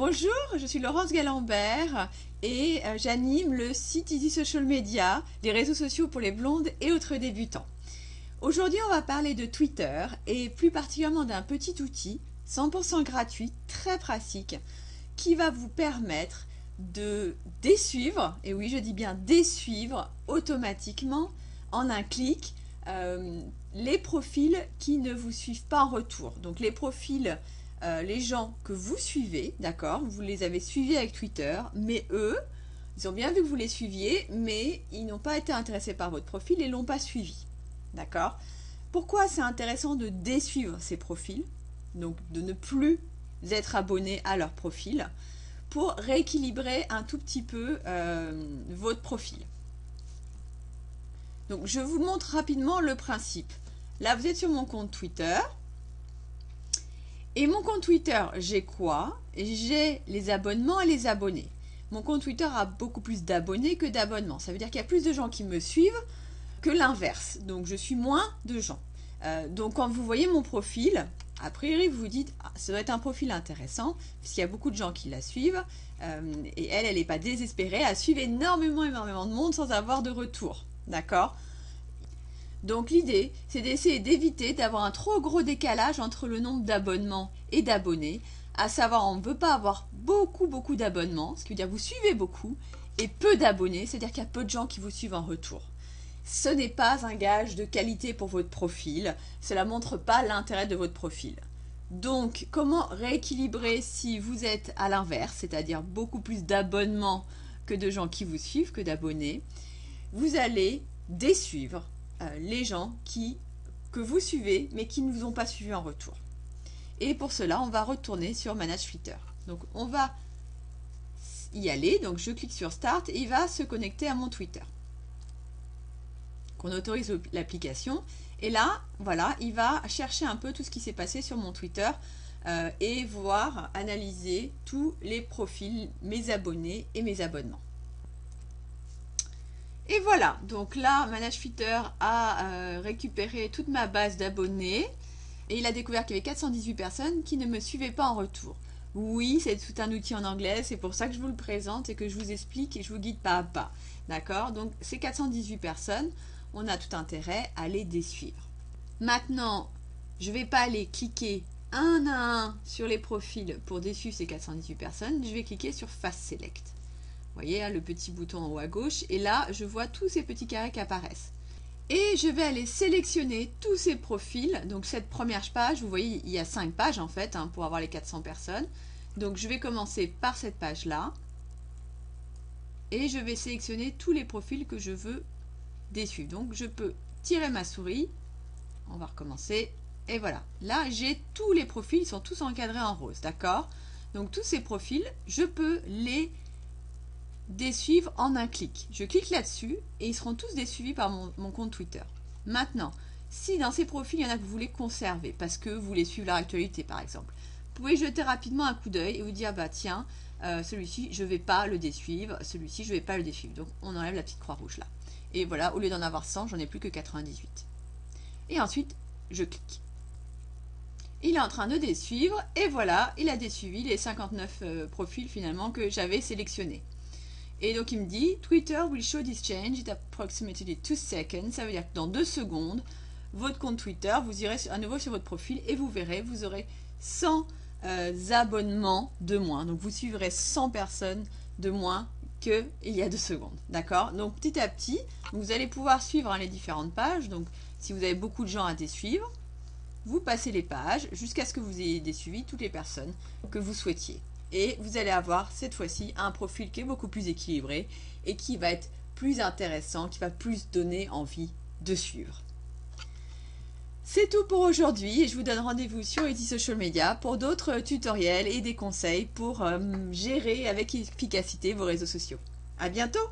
Bonjour, je suis Laurence Galambert et j'anime le site Easy Social Media, les réseaux sociaux pour les blondes et autres débutants. Aujourd'hui, on va parler de Twitter et plus particulièrement d'un petit outil 100% gratuit, très pratique, qui va vous permettre de désuivre, et oui je dis bien désuivre automatiquement en un clic les profils qui ne vous suivent pas en retour. Donc les profils, les gens que vous suivez, d'accord, vous les avez suivis avec Twitter, mais eux, ils ont bien vu que vous les suiviez, mais ils n'ont pas été intéressés par votre profil et ne l'ont pas suivi. D'accord? Pourquoi c'est intéressant de désuivre ces profils, donc de ne plus être abonné à leur profil, pour rééquilibrer un tout petit peu votre profil. Donc je vous montre rapidement le principe. Là vous êtes sur mon compte Twitter. Et mon compte Twitter, j'ai quoi? J'ai les abonnements et les abonnés. Mon compte Twitter a beaucoup plus d'abonnés que d'abonnements. Ça veut dire qu'il y a plus de gens qui me suivent que l'inverse. Donc je suis moins de gens. Donc quand vous voyez mon profil, a priori vous vous dites ah, ça doit être un profil intéressant puisqu'il y a beaucoup de gens qui la suivent et elle n'est pas désespérée, elle suit énormément de monde sans avoir de retour. D'accord? Donc l'idée, c'est d'essayer d'éviter d'avoir un trop gros décalage entre le nombre d'abonnements et d'abonnés, à savoir on ne veut pas avoir beaucoup d'abonnements, ce qui veut dire que vous suivez beaucoup, et peu d'abonnés, c'est-à-dire qu'il y a peu de gens qui vous suivent en retour. Ce n'est pas un gage de qualité pour votre profil, cela ne montre pas l'intérêt de votre profil. Donc comment rééquilibrer si vous êtes à l'inverse, c'est-à-dire beaucoup plus d'abonnements que de gens qui vous suivent, que d'abonnés? Vous allez désuivre les gens que vous suivez mais qui ne vous ont pas suivi en retour. Et pour cela, on va retourner sur Manage Twitter. Donc on va y aller, donc je clique sur Start et il va se connecter à mon Twitter. On autorise l'application et là, voilà, il va chercher un peu tout ce qui s'est passé sur mon Twitter et voir, analyser tous les profils, mes abonnés et mes abonnements. Et voilà, donc là, Manage Twitter a récupéré toute ma base d'abonnés et il a découvert qu'il y avait 418 personnes qui ne me suivaient pas en retour. Oui, c'est tout un outil en anglais, c'est pour ça que je vous le présente et que je vous explique et je vous guide pas à pas. D'accord? Donc ces 418 personnes, on a tout intérêt à les désuivre. Maintenant, je ne vais pas aller cliquer un à un sur les profils pour désuivre ces 418 personnes, je vais cliquer sur Fast Select. Vous voyez, hein, le petit bouton en haut à gauche, et là, je vois tous ces petits carrés qui apparaissent. Et je vais aller sélectionner tous ces profils. Donc cette première page, vous voyez, il y a 5 pages en fait, hein, pour avoir les 400 personnes. Donc je vais commencer par cette page-là. Et je vais sélectionner tous les profils que je veux désuivre. Donc je peux tirer ma souris. On va recommencer. Et voilà. Là, j'ai tous les profils, ils sont tous encadrés en rose, d'accord? Donc tous ces profils, je peux les désuivre en un clic. Je clique là-dessus et ils seront tous désuivis par mon compte Twitter. Maintenant, si dans ces profils, il y en a que vous voulez conserver parce que vous voulez suivre leur actualité par exemple, vous pouvez jeter rapidement un coup d'œil et vous dire bah tiens, celui-ci je ne vais pas le désuivre, celui-ci je ne vais pas le désuivre. Donc on enlève la petite croix rouge là. Et voilà, au lieu d'en avoir 100, j'en ai plus que 98. Et ensuite, je clique. Il est en train de désuivre et voilà, il a désuivi les 59 profils finalement que j'avais sélectionnés. Et donc il me dit Twitter will show this change in approximately 2 seconds. Ça veut dire que dans 2 secondes, votre compte Twitter, vous irez à nouveau sur votre profil et vous verrez, vous aurez 100 abonnements de moins. Donc vous suivrez 100 personnes de moins qu'il y a 2 secondes. D'accord? Donc petit à petit, vous allez pouvoir suivre hein, les différentes pages. Donc si vous avez beaucoup de gens à désuivre, vous passez les pages jusqu'à ce que vous ayez désuivi toutes les personnes que vous souhaitiez. Et vous allez avoir cette fois-ci un profil qui est beaucoup plus équilibré et qui va être plus intéressant, qui va plus donner envie de suivre. C'est tout pour aujourd'hui et je vous donne rendez-vous sur Easy Social Media pour d'autres tutoriels et des conseils pour gérer avec efficacité vos réseaux sociaux. À bientôt!